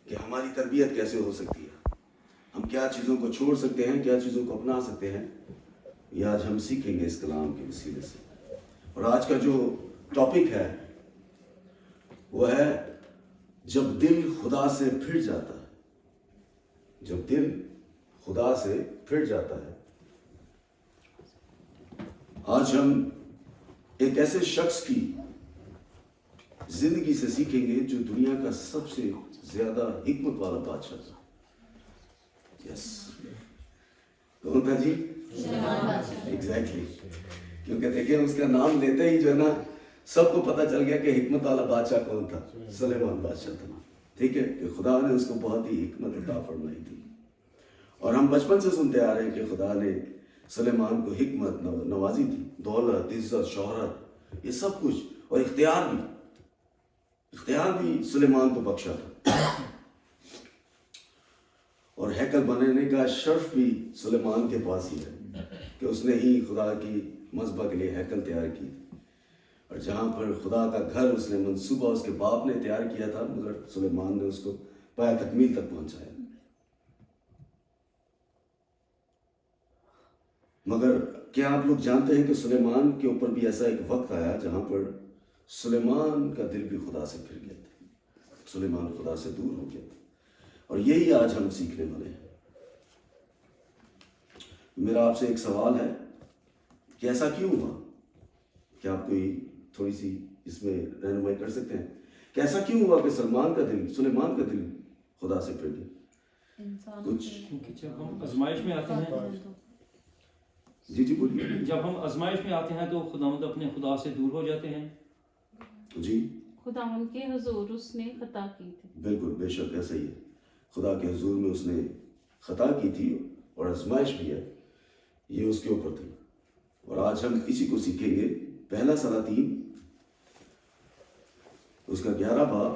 کہ ہماری تربیت کیسے ہو سکتی ہے، ہم کیا چیزوں کو چھوڑ سکتے ہیں، کیا چیزوں کو اپنا سکتے ہیں، یہ آج ہم سیکھیں گے اس کلام کے وسیلے سے۔ اور آج کا جو ٹاپک ہے وہ ہے جب دل خدا سے پھر جاتا ہے، جب دل خدا سے پھر جاتا ہے۔ آج ہم ایک ایسے شخص کی زندگی سے سیکھیں گے جو دنیا کا سب سے زیادہ حکمت والا بادشاہ تھا۔ یس، کون تھا جی؟ ایگزیکٹلی، کیونکہ دیکھیں اس کا نام لیتے ہی جو ہے نا سب کو پتہ چل گیا کہ حکمت والا بادشاہ کون تھا، سلیمان بادشاہ تھا۔ ٹھیک ہے، کہ خدا نے اس کو بہت ہی حکمت عطا فرمائی تھی، اور ہم بچپن سے سنتے آ رہے ہیں کہ خدا نے سلیمان کو حکمت نوازی تھی، دولت، عزت، شہرت، یہ سب کچھ، اور اختیار بھی سلیمان کو بخشا تھا، اور ہیکل بنانے کا شرف بھی سلیمان کے پاس ہی ہے کہ اس نے ہی خدا کی مذبح کے لیے ہیکل تیار کی، اور جہاں پر خدا کا گھر اس نے منصوبہ اس کے باپ نے تیار کیا تھا، مگر سلیمان نے اس کو پایا تکمیل تک پہنچایا۔ مگر کیا آپ لوگ جانتے ہیں کہ سلیمان کے اوپر بھی ایسا ایک وقت آیا جہاں پر سلیمان کا دل بھی خدا سے پھر گیا تھا، سلیمان خدا سے دور ہو گیا تھا، اور یہی آج ہم سیکھنے والے ہیں۔ میرا آپ سے ایک سوال ہے کہ ایسا کیوں ہوا؟ کیا آپ کوئی تھوڑی سی اس میں رہنمائی کر سکتے ہیں کہ ایسا کیوں ہوا کہ سلیمان کا دل خدا سے پھر گیا؟ کچھ جب ہم آزمائش میں آتے ہیں، جی بولیے۔ جب ہم آزمائش میں آتے ہیں تو خداوند اپنے خدا سے دور ہو جاتے ہیں۔ جی، خداوند کے حضور اس نے خطا کی تھی۔ بالکل، بے شک ایسا ہی ہے، خدا کے حضور میں اس نے خطا کی تھی، اور آزمائش بھی ہے، یہ اس کے اوپر تھی، اور آج ہم اسی کو سیکھیں گے۔ پہلا سلاطین اس کا 11 باب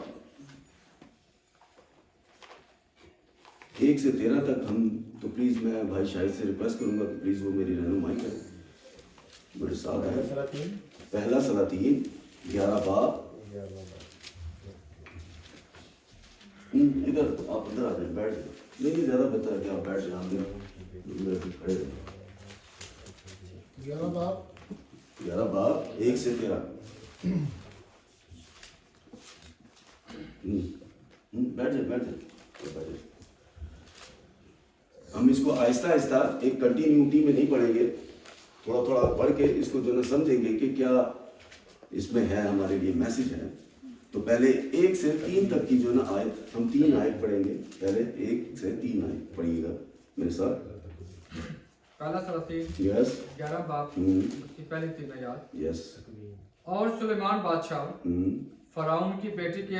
1 سے 13 تک ہم تو پلیز میں بھائی شاہد سے ریکویسٹ کروں گا کہ پلیز وہ میری رہنمائی کریں، میرے ساتھ ہے۔ پہلا سلاطین 11 باب، ادھر آپ ادھر آ جائیں، بیٹھ جائیں، نہیں زیادہ بہتر ہے کہ آپ بیٹھ جائیں، کھڑے رہیں۔ 11 باب 1 سے 13۔ بیٹھ جائیں۔ ہم اس کو آہستہ آہستہ ایک کنٹینیوٹی میں نہیں پڑھیں گے، تھوڑا تھوڑا پڑھ کے اس کو جو ہے سمجھیں گے کہ کیا اس میں ہے، ہمارے لیے میسج ہے۔ تو پہلے 1 سے 3 تک کی جو ہے نا آیت، ہم 3 آیت پڑھیں گے، پہلے 1 سے 3 آیت پڑھیے گا میرے ساتھ۔ پہلا سلاطین یس 11 باب اس کی پہلی 3 آیات۔ یس۔ اور سلیمان بادشاہ فرعون کی بیٹی کے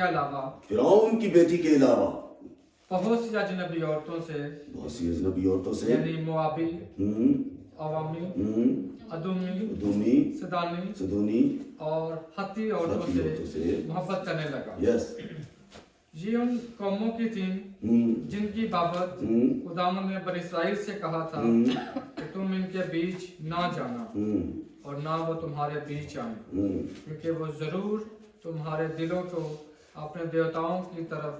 علاوہ بہت سی اجنبی عورتوں سے یعنی موابی، عوامی، ادومی، سدونی اور ہتی عورتوں سے محبت کرنے لگا۔ یہ ان قوموں کی تھیں جن کی بابت خداوند نے بنی اسرائیل سے کہا تھا کہ تم ان کے بیچ نہ جانا اور نہ وہ تمہارے بیچ آئیں، کیونکہ وہ ضرور تمہارے دلوں کو اپنے دیوتاؤں کی طرف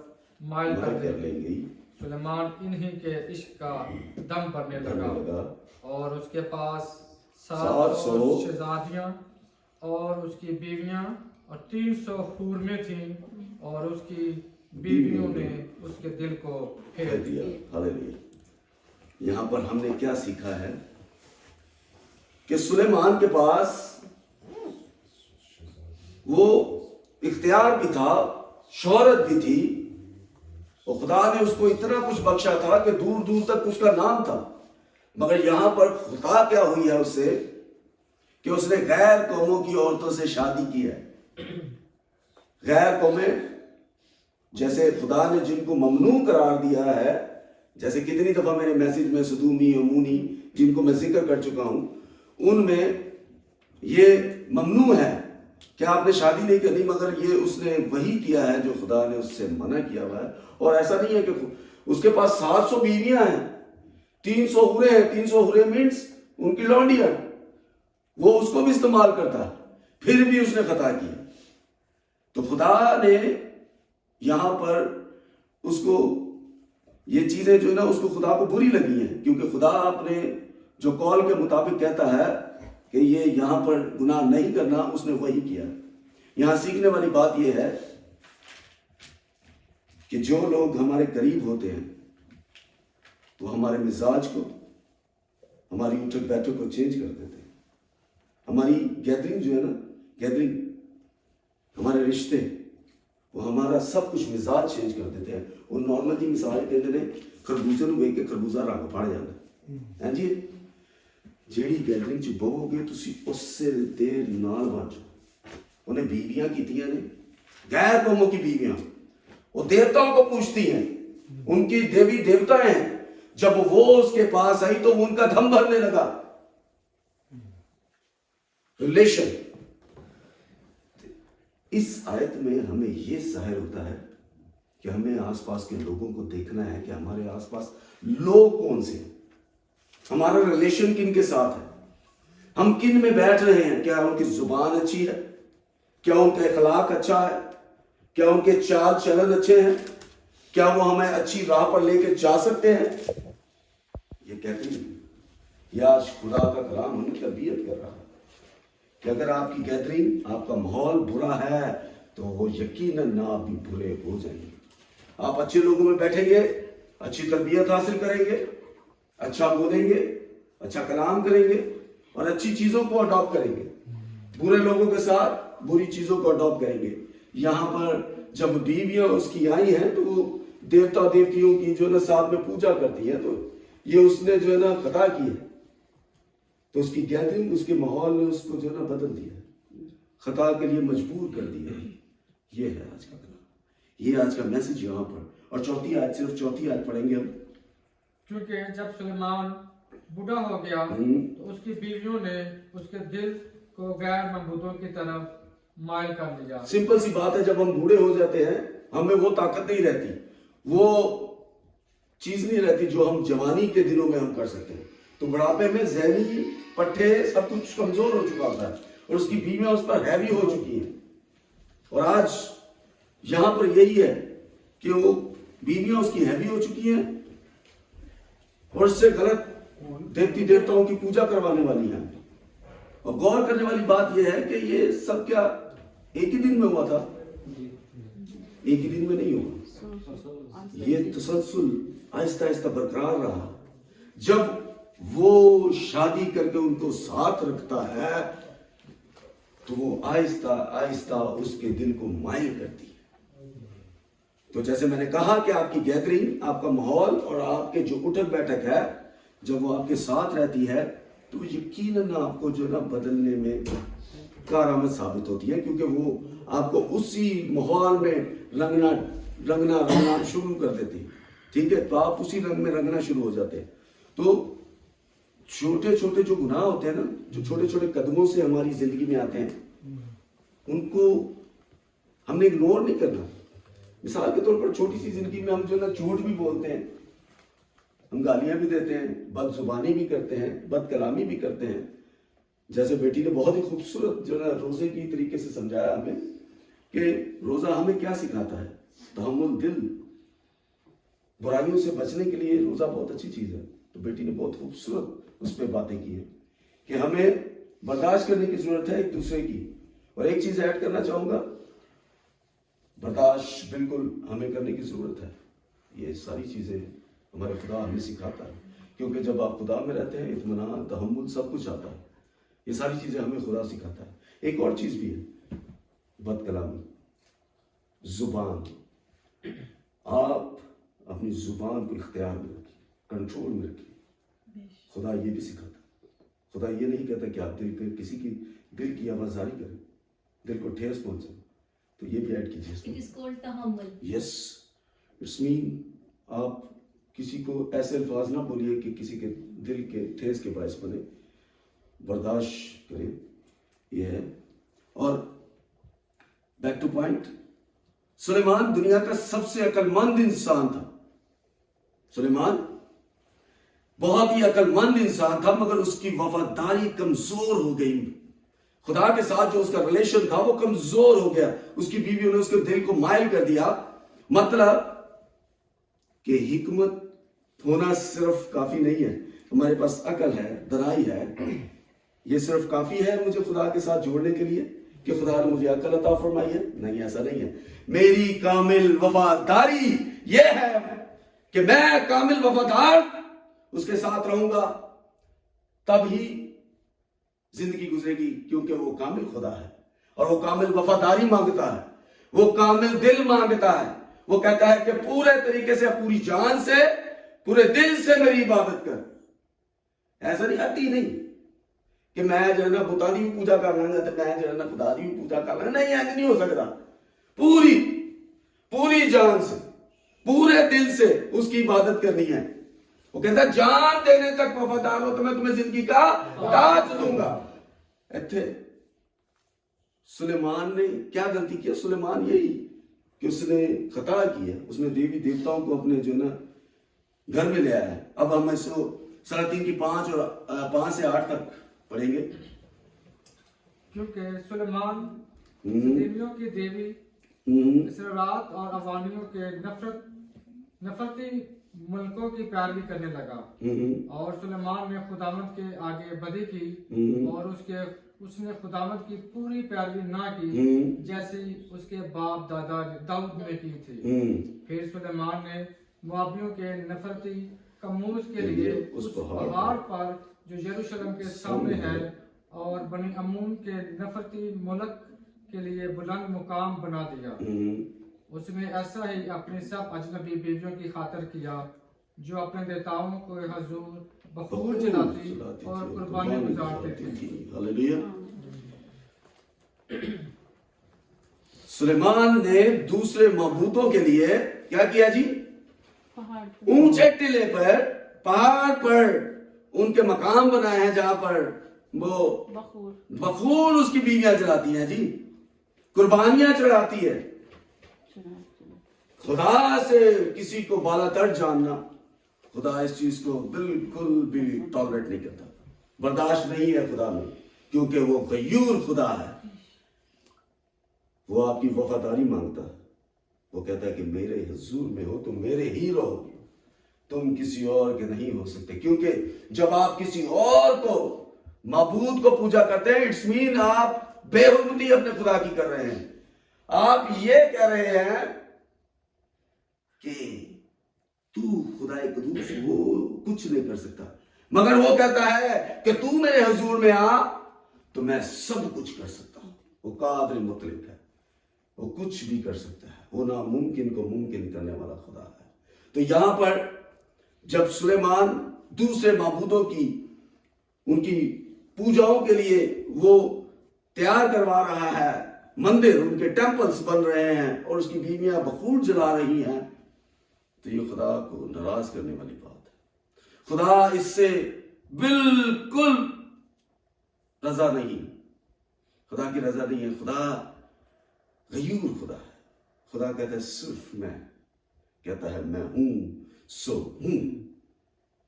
مائل کر دیں گے۔ سلیمان انہی کے عشق کا دم بھرنے لگا، اور اس کے پاس 700 شہزادیاں اور اس کی بیویاں اور 300 حور میں تھیں، اور اس کی بیویوں نے اس کے دل کو پھیر دیا۔ ہاللیلویا۔ یہاں پر ہم نے کیا سیکھا ہے کہ سلیمان کے پاس وہ اختیار بھی تھا، شہرت بھی تھی، اور خدا نے اس کو اتنا کچھ بخشا تھا کہ دور دور تک اس کا نام تھا، مگر یہاں پر خطا کیا ہوئی ہے اس سے کہ اس نے غیر قوموں کی عورتوں سے شادی کی ہے۔ غیر قومیں جیسے خدا نے جن کو ممنوع قرار دیا ہے، جیسے کتنی دفعہ میرے میسج میں سدومی، امونی، جن کو میں ذکر کر چکا ہوں، ان میں یہ ممنوع ہے کہ آپ نے شادی نہیں کرنی، مگر یہ اس نے وہی کیا ہے جو خدا نے اس سے منع کیا ہوا ہے۔ اور ایسا نہیں ہے کہ اس کے پاس 700 بیویاں ہیں، 300 حوریں ہیں، 300 حوریں مینس ان کی لونڈی ہے، وہ اس کو بھی استعمال کرتا ہے، پھر بھی اس نے خطا کی۔ تو خدا نے یہاں پر اس کو یہ چیزیں جو ہے نا اس کو خدا کو بری لگی ہیں، کیونکہ خدا اپنے جو قول کے مطابق کہتا ہے کہ یہ یہاں پر گناہ نہیں کرنا، اس نے وہی کیا۔ یہاں سیکھنے والی بات یہ ہے کہ جو لوگ ہمارے قریب ہوتے ہیں وہ ہمارے مزاج کو، ہماری اٹھک بیٹھک کو چینج کر دیتے ہیں۔ ہماری گیدرنگ جو ہے نا، گیدرنگ، ہمارے رشتے، وہ ہمارا سب کچھ مزاج چینج کر دیتے ہیں۔ اور نارمل جی مثال دیتے ہیں خربوزے نو ویکھ کے خربوزہ رنگ پھڑ جاتا ہے، ہاں جی۔ جیڑی گیدرنگ چ بہو گے تسی اس سے دیر نال بن جاؤ۔ انہیں بیویاں کیتیاں نے، غیر قوموں کی بیویاں، وہ دیوتاؤں کو پوچھتی ہیں، ان کی دیوی دیوتا ہیں۔ جب وہ اس کے پاس آئی تو وہ ان کا دم بھرنے لگا۔ ریلیشن۔ اس آیت میں ہمیں یہ ظاہر ہوتا ہے کہ ہمیں آس پاس کے لوگوں کو دیکھنا ہے کہ ہمارے آس پاس لوگ کون سے ہیں، ہمارا ریلیشن کن کے ساتھ ہے، ہم کن میں بیٹھ رہے ہیں، کیا ان کی زبان اچھی ہے، کیا ان کا اخلاق اچھا ہے، کیا ان کے چال چلن اچھے ہیں، کیا وہ ہمیں اچھی راہ پر لے کے جا سکتے ہیں۔ یہ کہتے ہیں یہ آج خدا کا کلام ہمیں تربیت کر رہا ہے کہ اگر آپ کی گیدرنگ، آپ کا ماحول برا ہے تو وہ یقیناً آپ بھی برے ہو جائیں گے۔ آپ اچھے لوگوں میں بیٹھیں گے، اچھی تربیت حاصل کریں گے، اچھا بولیں گے، اچھا کلام کریں گے اور اچھی چیزوں کو اڈاپٹ کریں گے۔ برے لوگوں کے ساتھ بری چیزوں کو اڈاپٹ کریں گے۔ یہاں پر جب بیویاں اس کی آئی ہیں تو وہ دیوتا دیوتیوں کی جو ہے نا ساتھ میں پوجا کرتی ہے، تو یہ اس نے جو ہے نا خطا کی ہے، تو اس کی گیدرنگ، اس کے ماحول نے اس کو جو ہے نا بدل دیا، خطا کے لیے مجبور کر دیا۔ یہ ہے آج کا کلام، یہ آج کا میسج یہاں پر۔ اور چوتھی آیت، صرف چوتھی آیت پڑھیں گے ہم۔ کیونکہ جب سلیمان بوڑھا ہو گیا تو اس کی بیویوں نے اس کے دل کو غیر معبودوں کی طرف مائل کر دیا۔ سمپل سی بات ہے، جب ہم بوڑھے ہو جاتے ہیں ہمیں وہ طاقت نہیں رہتی، وہ چیز نہیں رہتی جو ہم جوانی کے دنوں میں ہم کر سکتے ہیں۔ تو بڑھاپے میں ذہنی پٹھے سب کچھ کمزور ہو چکا ہوتا ہے اور اس کی بیویاں اس پر ہیوی ہو چکی ہیں۔ اور آج یہاں پر یہی ہے کہ وہ بیویاں اس کی ہیوی ہو چکی ہیں اور اس سے غلط دیوتی دیوتاؤں کی پوجا کروانے والی ہیں۔ اور غور کرنے والی بات یہ ہے کہ یہ سب کیا ایک ہی دن میں ہوا تھا؟ ایک ہی دن میں نہیں ہوا، یہ تسلسل آہستہ آہستہ برقرار رہا۔ جب وہ شادی کر کے ان کو ساتھ رکھتا ہے تو وہ آہستہ آہستہ اس کے دل کو مائل کرتی ہے۔ تو جیسے میں نے کہا کہ آپ کی گیدرنگ، آپ کا ماحول اور آپ کے جو اٹھک بیٹھک ہے، جب وہ آپ کے ساتھ رہتی ہے تو یقیناً آپ کو جو نا بدلنے میں کارآمد ثابت ہوتی ہے، کیونکہ وہ آپ کو اسی ماحول میں رنگنا شروع کر دیتی ہے۔ ٹھیک ہے، تو آپ اسی رنگ میں رنگنا شروع ہو جاتے ہیں۔ تو چھوٹے چھوٹے جو گناہ ہوتے ہیں نا، جو چھوٹے چھوٹے قدموں سے ہماری زندگی میں آتے ہیں، ان کو ہم نے اگنور نہیں کرنا۔ مثال کے طور پر چھوٹی سی زندگی میں ہم جو نا جھوٹ بھی بولتے ہیں، ہم گالیاں بھی دیتے ہیں، بد زبانی بھی کرتے ہیں، بد کلامی بھی کرتے ہیں۔ جیسے بیٹی نے بہت ہی خوبصورت جو نا روزے کی طریقے سے سمجھایا ہمیں کہ روزہ ہمیں کیا سکھاتا ہے، تحمل دل، برائیوں سے بچنے کے لیے روزہ بہت اچھی چیز ہے۔ تو بیٹی نے بہت خوبصورت اس پہ باتیں کی ہیں کہ ہمیں برداشت کرنے کی ضرورت ہے ایک دوسرے کی۔ اور ایک چیز ایڈ کرنا چاہوں گا، برداشت بالکل ہمیں کرنے کی ضرورت ہے۔ یہ ساری چیزیں ہمارے خدا ہمیں سکھاتا ہے، کیونکہ جب آپ خدا میں رہتے ہیں اطمینان، تحمل، سب کچھ آتا ہے۔ یہ ساری چیزیں ہمیں خدا سکھاتا ہے۔ ایک اور چیز بھی ہے، بد کلامی، زبان۔ آپ اپنی زبان کو اختیار میں رکھیے، کنٹرول میں رکھیے۔ خدا یہ بھی سکھاتا ہے۔ خدا یہ نہیں کہتا کہ آپ کسی کی دل کی آوازداری کریں، دل کو ٹھیس پہنچائیں۔ تو یہ بھی ایڈ کیجیے۔ یس، اٹس مین آپ کسی کو ایسے الفاظ نہ بولیے کہ کسی کے دل کے ٹھیس کے باعث بنے، برداشت کریں، یہ ہے۔ اور بیک ٹو پوائنٹ، سلیمان دنیا کا سب سے عقل مند انسان تھا۔ سلیمان بہت ہی عقل مند انسان تھا، مگر اس کی وفاداری کمزور ہو گئی۔ خدا کے ساتھ جو اس کا ریلیشن تھا وہ کمزور ہو گیا۔ اس کی بیویوں نے اس کے دل کو مائل کر دیا۔ مطلب کہ حکمت ہونا صرف کافی نہیں ہے. ہمارے پاس عقل ہے, دانائی ہے, یہ صرف کافی ہے مجھے خدا کے ساتھ جوڑنے کے لیے کہ خدا نے مجھے عقل عطا فرمائی ہے؟ نہیں, ایسا نہیں ہے. میری کامل وفاداری یہ ہے کہ میں کامل وفادار اس کے ساتھ رہوں گا, تب ہی زندگی گزرے گی, کیونکہ وہ کامل خدا ہے اور وہ کامل وفاداری مانگتا ہے, وہ کامل دل مانگتا ہے. وہ کہتا ہے کہ پورے طریقے سے, پوری جان سے, پورے دل سے میری عبادت کر. ایسا نہیں, ہٹی نہیں کہ میں جو ہے نا بتا دی پوجا کر لوں گا تو میں جو ہے نا خدا دی پوجا کر لوں گا. نہیں, ایسا نہیں ہو سکتا. پوری جان سے, پورے دل سے اس کی عبادت کرنی ہے. وہ کہتا ہے جان دینے تک وفادار ہو تو میں تمہیں زندگی کا تاج دوں گا. ایتھے سلیمان نے کیا غلطی کیا؟ سلیمان یہی کہ اس نے خطا کی ہے, اس نے دیوی دیوتاؤں کو اپنے جو نا گھر میں لے آیا ہے. اب ہم اس کو 3:30 کی 5 اور 5 سے 8 تک پڑھیں گے. کیونکہ سلیمان دیویوں کی دیوی اسرارات اور اوانیوں کے نفرتی ملکوں کی پیروی کرنے لگا, اور سلیمان نے خداوند کے آگے بدی کی اور اس نے خداوند کی پوری پیروی نہ کی جیسی اس کے باپ دادا داؤد نے کی تھی. پھر سلیمان نے موابیوں کے نفرتی کموز کے لیے اس پہاڑ پر جو یروشلم کے سامنے ہے اور بنی امون کے نفرتی ملک کے لیے بلند مقام بنا دیا. اس نے ایسا ہی اپنی سب اجنبی بیویوں کی خاطر کیا جو اپنے دیوتاؤں کو حضور بخور جلاتی اور قربانی گزارتے تھے. ہلیلویا. سلیمان نے دوسرے معبودوں کے لیے کیا کیا جی؟ اونچے ٹلے پر, پہاڑ پر ان کے مقام بنائے ہیں جہاں پر وہ بخور اس کی بیویاں جلاتی ہیں جی, قربانیاں چڑھاتی ہے. خدا سے کسی کو بالا تر جاننا, خدا اس چیز کو بالکل بھی ٹالریٹ نہیں کرتا, برداشت نہیں ہے خدا میں, کیونکہ وہ غیور خدا ہے. وہ آپ کی وفاداری مانگتا ہے. وہ کہتا ہے کہ میرے حضور میں ہو تو میرے ہی رہو, تم کسی اور کے نہیں ہو سکتے. کیونکہ جب آپ کسی اور کو, معبود کو پوجا کرتے ہیں, اٹس مین آپ بے حرمتی اپنے خدا کی کر رہے ہیں. آپ یہ کہہ رہے ہیں کہ تو خدا قدوس وہ کچھ نہیں کر سکتا, مگر وہ کہتا ہے کہ تو میرے حضور میں آ تو میں سب کچھ کر سکتا ہوں. وہ قادر مطلق ہے, وہ کچھ بھی کر سکتا ہے, وہ ناممکن کو ممکن کرنے والا خدا ہے. تو یہاں پر جب سلیمان دوسرے معبودوں کی, ان کی پوجاؤں کے لیے وہ تیار کروا رہا ہے, مندر, ان کے ٹیمپلز بن رہے ہیں اور اس کی بیویاں بخور جلا رہی ہیں, تو یہ خدا کو ناراض کرنے والی بات ہے. خدا اس سے بالکل رضا نہیں, خدا کی رضا نہیں ہے. خدا غیور خدا ہے. خدا کہتا ہے صرف میں, کہتا ہے میں ہوں سو ہوں,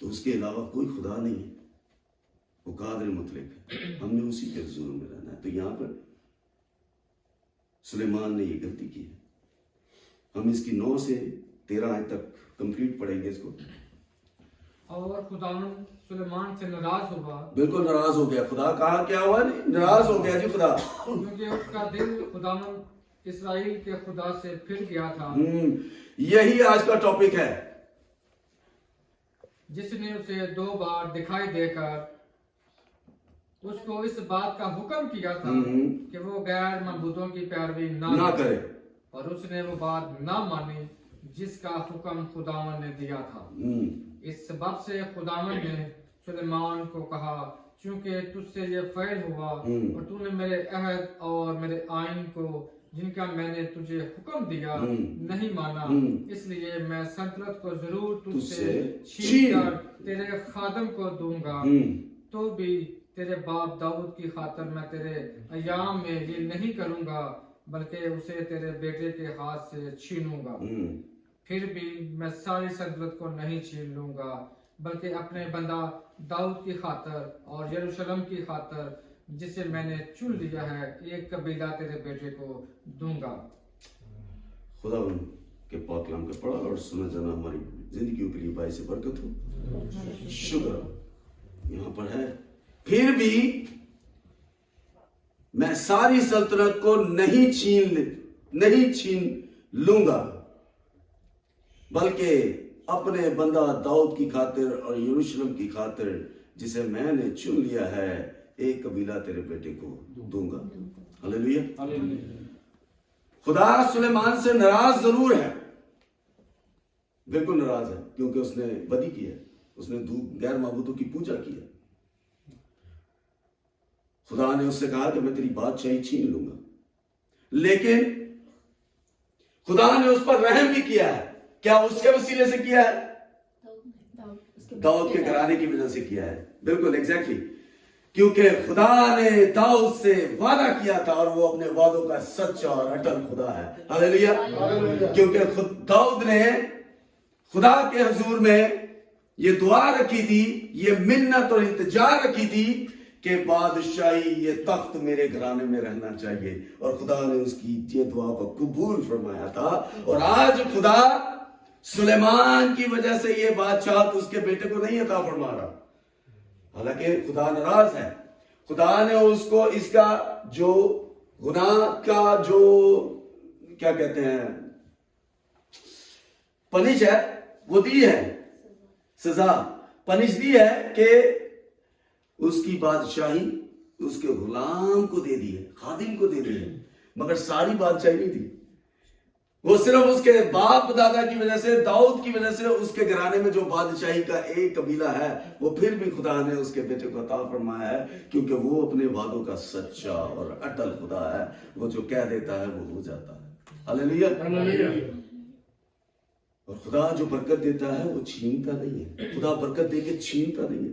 تو اس کے علاوہ کوئی خدا نہیں ہے. وہ قادر مطلق ہے, ہم نے اسی کے حضور میں رہنا ہے. تو یہاں پر سلیمان نے یہ غلطی کی ہے. ہم اس کی 9 سے 13 آیت تک کمپلیٹ پڑھیں گے اس کو. اور خداوند سلیمان سے ناراض ہوا. بالکل ناراض ہو گیا. خدا کہا کیا ہوا؟ ناراض ہو گیا جی خدا, کیونکہ اس کا دل خداوند اسرائیل کے خدا سے پھر گیا تھا. یہی آج کا ٹاپک ہے, جس نے اسے 2 بار دکھائی دے کر اس کو اس بات کا حکم کیا تھا کہ وہ غیر معبودوں کی پیروی نہ کرے, اور اس نے وہ بات نہ مانی جس کا حکم خداوند نے دیا تھا. اس سبب سے خداوند نے سلیمان کو کہا, چونکہ تجھ سے یہ فعل ہوا اور تو نے میرے عہد اور میرے آئین کو جن کا میں نے تجھے حکم دیا نہیں مانا, اس لیے میں سلطنت کو ضرور تجھ سے چھین کر تیرے خادم کو دوں گا, تو بھی تیرے باپ داؤد کی خاطر میں تیرے ایام میں یہ نہیں کروں گا, بلکہ اسے تیرے بیٹے کے ہاتھ سے چھینوں گا. پھر بھی میں ساری سلطنت کو نہیں چھین لوں گا, بلکہ اپنے بندہ داؤد کی خاطر اور یروشلم کی خاطر جسے میں نے چن لیا ہے ایک قبیلہ تیرے بیٹے کو دوں گا. خدا کہ پاک کلام کا پڑھا اور سنا جانا ہماری زندگیوں کے لیے باعث برکت ہو. شکر یہاں پر ہے. پھر بھی میں ساری سلطنت کو نہیں چھین لوں گا، بلکہ اپنے بندہ داؤد کی خاطر اور یروشلم کی خاطر جسے میں نے چن لیا ہے ایک قبیلہ تیرے بیٹے کو دوں گا. ہلیلویہ. خدا سلیمان سے ناراض ضرور ہے، بالکل ناراض ہے، کیونکہ اس نے بدی کی ہے، اس نے غیر معبودوں کی پوجا کی ہے. خدا نے اس سے کہا کہ میں تیری بادشاہی چھین لوں گا، لیکن خدا نے اس پر رحم بھی کیا ہے. کیا اس کے وسیلے سے کیا ہے؟ داؤد کے گھرانے کی وجہ سے کیا ہے. بالکل ایگزیکٹلی، کیونکہ خدا نے داؤد سے وعدہ کیا تھا اور وہ اپنے وعدوں کا سچا اور اٹل خدا ہے. ہلیلویہ. کیونکہ داؤد نے خدا کے حضور میں یہ دعا رکھی تھی، یہ منت اور التجا رکھی تھی کہ بادشاہی یہ تخت میرے گھرانے میں رہنا چاہیے، اور خدا نے اس کی یہ دعا کو قبول فرمایا تھا. اور آج خدا سلیمان کی وجہ سے یہ بادشاہت اس کے بیٹے کو نہیں عطا فرما رہا، حالانکہ خدا ناراض ہے. خدا نے اس کو اس کا جو گناہ کا جو کیا کہتے ہیں پنش ہے وہ دی ہے، سزا پنش دی ہے کہ اس کی بادشاہی اس کے غلام کو دے دی ہے، خادم کو دے دی ہے، مگر ساری بادشاہی نہیں دی. وہ صرف اس کے باپ دادا کی وجہ سے، داؤد کی وجہ سے اس کے گھرانے میں جو بادشاہی کا ایک قبیلہ ہے وہ پھر بھی خدا نے اس کے بیٹے کو عطا فرمایا ہے، کیونکہ وہ اپنے وعدوں کا سچا اور اٹل خدا ہے. وہ جو کہہ دیتا ہے وہ ہو جاتا ہے. ہلیلویہ. اور خدا جو برکت دیتا ہے وہ چھینتا نہیں ہے. خدا برکت دے کے چھینتا نہیں ہے.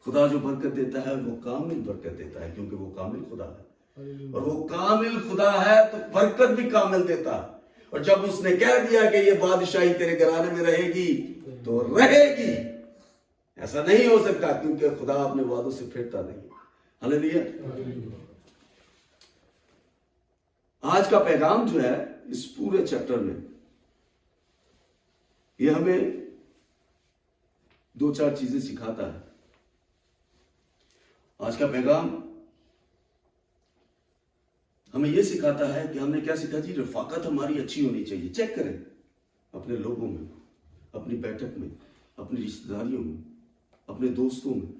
خدا جو برکت دیتا ہے وہ کامل برکت دیتا ہے، کیونکہ وہ کامل خدا ہے. اور وہ کامل خدا ہے تو برکت بھی کامل دیتا ہے. اور جب اس نے کہہ دیا کہ یہ بادشاہی تیرے گھرانے میں رہے گی تو رہے گی. ایسا نہیں ہو سکتا، کیونکہ خدا اپنے وعدوں سے پھرتا نہیں. ہلیلویہ. آج کا پیغام جو ہے اس پورے چیپٹر میں یہ ہمیں 2-4 چیزیں سکھاتا ہے. آج کا پیغام ہمیں یہ سکھاتا ہے کہ ہم نے کیا سیکھا جی، رفاقت ہماری اچھی ہونی چاہیے. چیک کریں اپنے لوگوں میں، اپنی بیٹھک میں، اپنی رشتہ داریوں میں، اپنے دوستوں میں،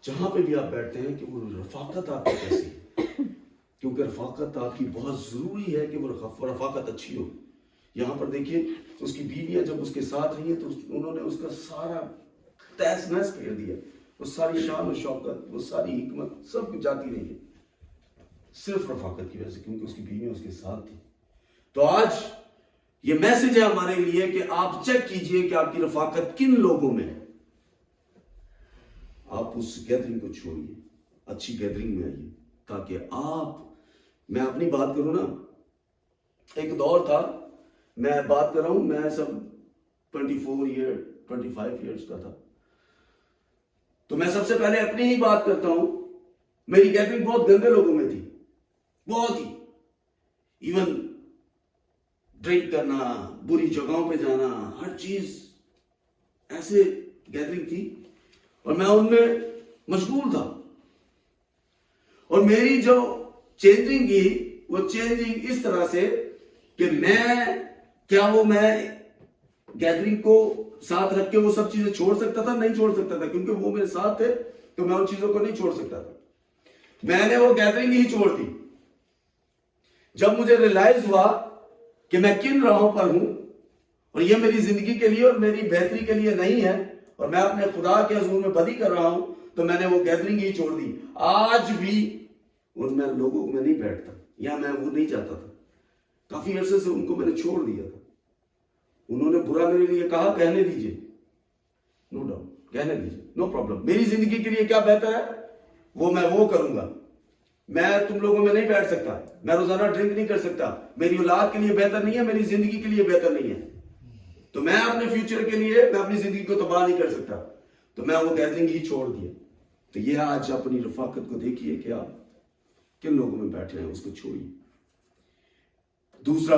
جہاں پہ بھی آپ بیٹھتے ہیں کہ وہ رفاقت آپ کی کیسی ہے. کیونکہ رفاقت آپ کی بہت ضروری ہے کہ وہ رفاقت اچھی ہو. یہاں پر دیکھیے اس کی بیویاں جب اس کے ساتھ رہی ہیں تو انہوں نے اس کا سارا تہس نہس کر دیا. وہ ساری شان و شوکت، وہ ساری حکمت سب کچھ جاتی رہی ہے صرف رفاقت کی وجہ سے، کیونکہ اس کی بیویاں اس کے ساتھ تھی. تو آج یہ میسج ہے ہمارے لیے کہ آپ چیک کیجئے کہ آپ کی رفاقت کن لوگوں میں ہے. آپ اس گیدرنگ کو چھوڑیے، اچھی گیدرنگ میں آئیے، تاکہ میں اپنی بات کروں نا. ایک دور تھا، میں بات کر رہا ہوں، میں سب 25 ایئرز کا تھا. تو میں سب سے پہلے اپنی ہی بات کرتا ہوں. میری گیدرنگ بہت گندے لوگوں میں تھی، بہت ہی. ایون ڈرنک کرنا، بری جگہوں پہ جانا، ہر چیز ایسے گیدرنگ تھی اور میں ان میں مشغول تھا. اور میری جو چینجنگ کی وہ چینجنگ اس طرح سے کہ میں گیدرنگ کو ساتھ رکھ کے وہ سب چیزیں چھوڑ سکتا تھا؟ نہیں چھوڑ سکتا تھا، کیونکہ وہ میرے ساتھ تھے تو میں ان چیزوں کو نہیں چھوڑ سکتا تھا. میں نے وہ گیدرنگ ہی چھوڑ دی. جب مجھے ریلائز ہوا کہ میں کن راہوں پر ہوں اور یہ میری زندگی کے لیے اور میری بہتری کے لیے نہیں ہے اور میں اپنے خدا کے حضور میں بدی کر رہا ہوں، تو میں نے وہ گیدرنگ ہی چھوڑ دی. آج بھی ان میں لوگوں میں نہیں بیٹھتا یا میں وہ نہیں چاہتا تھا. کافی عرصے سے ان کو میں نے چھوڑ دیا تھا. انہوں نے برا میرے لیے کہا، کہنے دیجئے، نو ڈاؤٹ، کہنے دیجئے، نو پرابلم. میری زندگی کے لیے کیا بہتر ہے وہ میں وہ کروں گا. میں تم لوگوں میں نہیں بیٹھ سکتا، میں روزانہ ڈرنک نہیں کر سکتا. میری اولاد کے لیے بہتر نہیں ہے، میری زندگی کے لیے بہتر نہیں ہے. تو میں اپنے فیوچر کے لیے میں اپنی زندگی کو تباہ نہیں کر سکتا. تو میں وہ گیدرنگ ہی چھوڑ دیا. تو یہ آج اپنی رفاقت کو دیکھیے کہ آپ کن لوگوں میں بیٹھے ہیں، اس کو چھوڑیے. دوسرا،